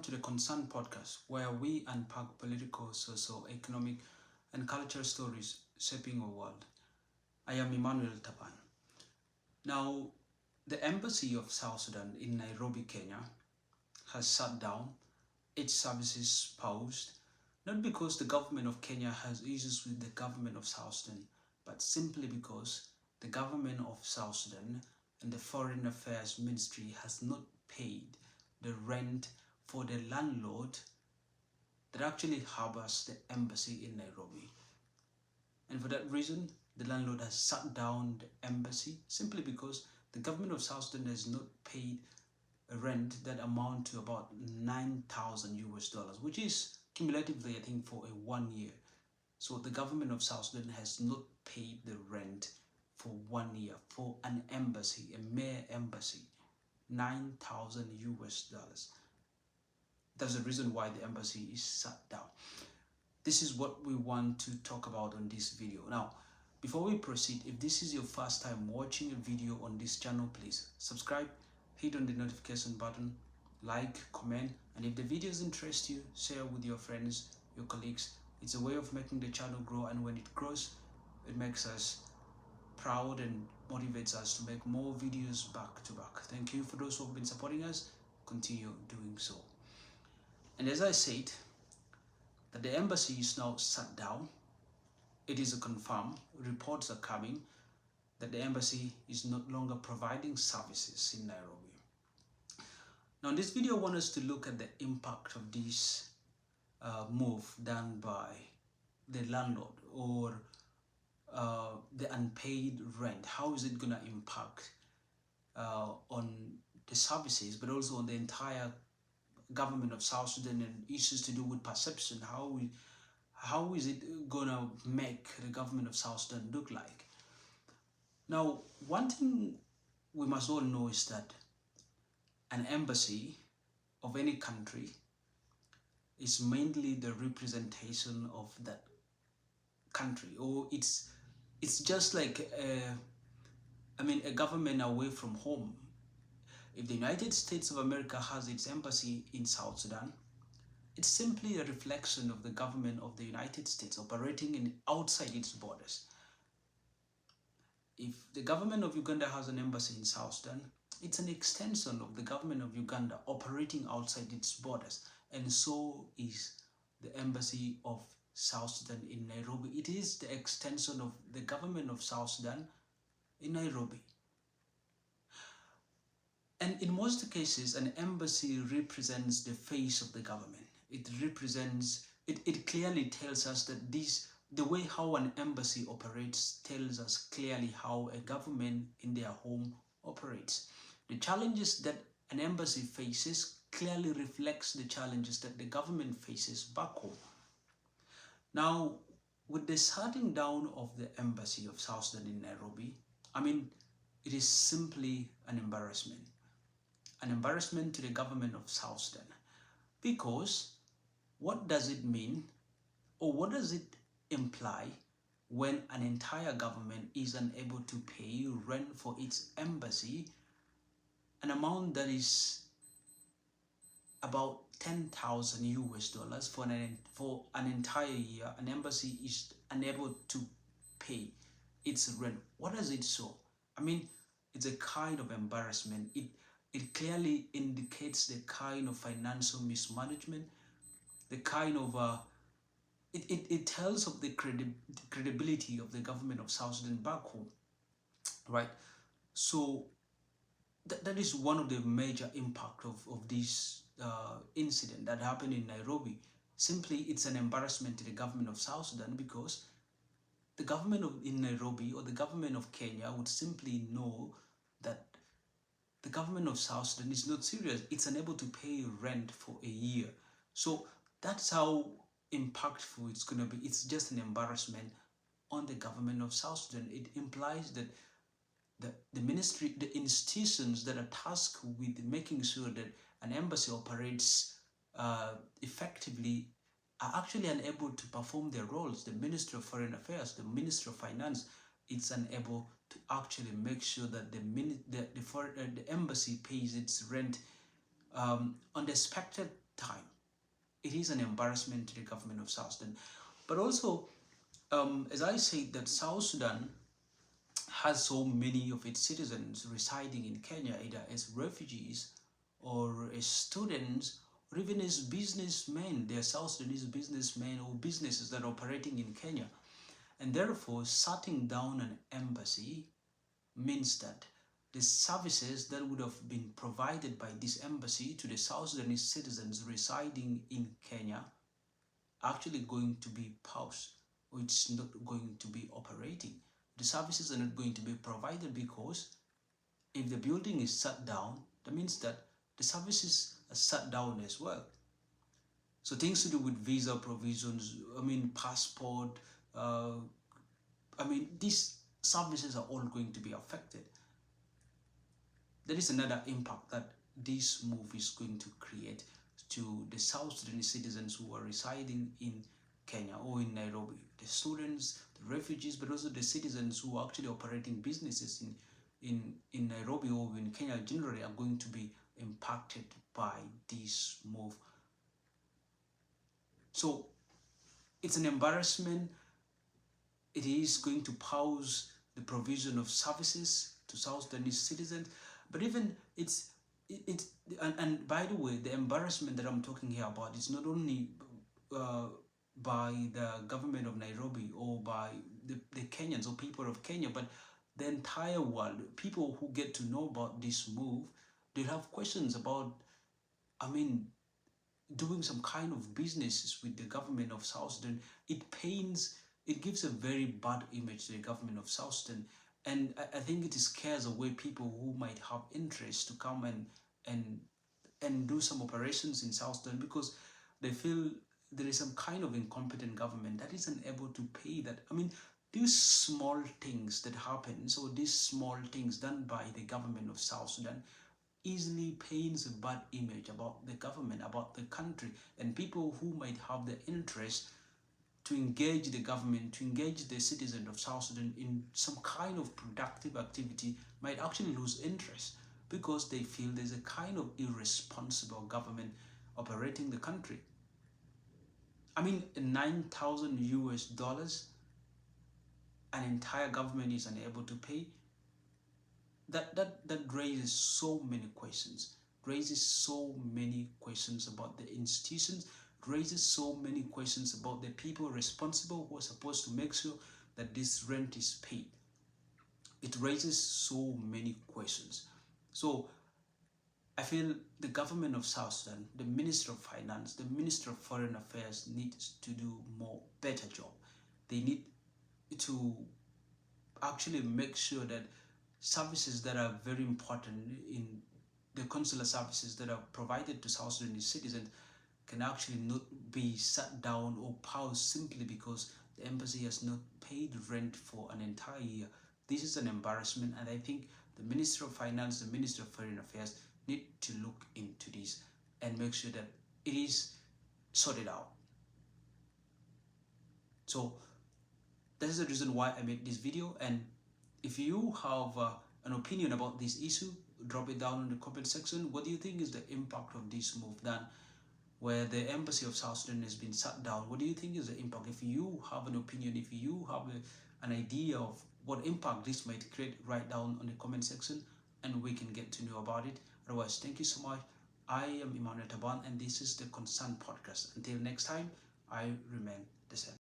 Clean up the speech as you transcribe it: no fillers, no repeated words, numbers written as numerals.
welcome to the Concern podcast, where we unpack political, social, economic, and cultural stories shaping our world. I am Emmanuel Tapan. Now, the Embassy of South Sudan in Nairobi, Kenya, has shut down, its services paused, not because the government of Kenya has issues with the government of South Sudan, but simply because the government of South Sudan and the Foreign Affairs Ministry has not paid the rent for the landlord that actually harbors the embassy in Nairobi. And for that reason, the landlord has shut down the embassy simply because the government of South Sudan has not paid a rent that amount to about 9,000 US dollars, which is cumulatively, I think, for a 1 year. So the government of South Sudan has not paid the rent for 1 year for an embassy, a mere embassy, 9,000 US dollars. That's the reason why the embassy is shut down. This is what we want to talk about on this video. Now, before we proceed, if this is your first time watching a video on this channel, please subscribe, hit on the notification button, like, comment, and if the videos interest you, share with your friends, your colleagues. It's a way of making the channel grow, and when it grows, it makes us proud and motivates us to make more videos back to back. Thank you for those who have been supporting us. Continue doing so. And as I said, that the embassy is now shut down. It is a confirmed. Reports are coming that the embassy is no longer providing services in Nairobi. Now, in this video, I want us to look at the impact of this move done by the landlord or the unpaid rent. How is it going to impact on the services, but also on the entire government of South Sudan and issues to do with perception? How is it gonna make the government of South Sudan look like? Now, one thing we must all know is that an embassy of any country is mainly the representation of that country, or it's just like a government away from home. If the United States of America has its embassy in South Sudan, it's simply a reflection of the government of the United States operating outside its borders. If the government of Uganda has an embassy in South Sudan, it's an extension of the government of Uganda operating outside its borders. And so is the embassy of South Sudan in Nairobi. It is the extension of the government of South Sudan in Nairobi. And in most cases, an embassy represents the face of the government. It clearly tells us that the way how an embassy operates tells us clearly how a government in their home operates. The challenges that an embassy faces clearly reflects the challenges that the government faces back home. Now, with the shutting down of the embassy of South Sudan in Nairobi, it is simply an embarrassment. An embarrassment to the government of South Sudan. Because what does it mean, or what does it imply when an entire government is unable to pay rent for its embassy, an amount that is about 10,000 US dollars for an entire year? An embassy is unable to pay its rent. What does it show? It's a kind of embarrassment. It clearly indicates the kind of financial mismanagement, the kind of it tells of the credibility of the government of South Sudan back home, right? So that is one of the major impact of this incident that happened in Nairobi. Simply, it's an embarrassment to the government of South Sudan because the government in Nairobi or the government of Kenya would simply know that the government of South Sudan is not serious. It's unable to pay rent for a year. So that's how impactful it's going to be. It's just an embarrassment on the government of South Sudan. It implies that the ministry, the institutions that are tasked with making sure that an embassy operates effectively are actually unable to perform their roles. The Ministry of Foreign Affairs, the Ministry of Finance, it's unable to actually make sure that the embassy pays its rent on the expected time. It is an embarrassment to the government of South Sudan. But also, as I said, that South Sudan has so many of its citizens residing in Kenya, either as refugees or as students, or even as businessmen. They are South Sudanese businessmen or businesses that are operating in Kenya. And therefore, shutting down an embassy means that the services that would have been provided by this embassy to the South Sudanese citizens residing in Kenya are actually going to be paused, or it's not going to be operating. The services are not going to be provided because if the building is shut down, that means that the services are shut down as well. So things to do with visa provisions, passport, these services are all going to be affected. There is another impact that this move is going to create to the South Sudanese citizens who are residing in Kenya or in Nairobi, the students, the refugees, but also the citizens who are actually operating businesses in Nairobi or in Kenya generally are going to be impacted by this move. So it's an embarrassment. It is going to pause the provision of services to South Sudanese citizens, but even and by the way, the embarrassment that I'm talking here about is not only by the government of Nairobi or by the Kenyans or people of Kenya, but the entire world. People who get to know about this move, they have questions about, doing some kind of businesses with the government of South Sudan. It gives a very bad image to the government of South Sudan. And I think it scares away people who might have interest to come and do some operations in South Sudan, because they feel there is some kind of incompetent government that isn't able to pay that. These small things that happen, so these small things done by the government of South Sudan easily paints a bad image about the government, about the country, and people who might have the interest to engage the government, to engage the citizens of South Sudan in some kind of productive activity might actually lose interest because they feel there's a kind of irresponsible government operating the country. 9,000 US dollars, an entire government is unable to pay. That raises so many questions, about the institutions, raises so many questions about the people responsible who are supposed to make sure that this rent is paid. It raises so many questions. So I feel the government of South Sudan, the Minister of Finance, the Minister of Foreign Affairs needs to do better job. They need to actually make sure that services that are very important in the consular services that are provided to South Sudanese citizens can actually not be shut down or paused simply because the embassy has not paid rent for an entire year. This is an embarrassment, and I think the Minister of Finance, the Minister of Foreign Affairs need to look into this and make sure that it is sorted out. So that is the reason why I made this video, and if you have an opinion about this issue, drop it down in the comment section. What do you think is the impact of this move done where the embassy of South Sudan has been shut down? What do you think is the impact? If you have an opinion, if you have an idea of what impact this might create, write down on the comment section and we can get to know about it. Otherwise, thank you so much. I am Emmanuel Taban and this is the Concern Podcast. Until next time, I remain the same.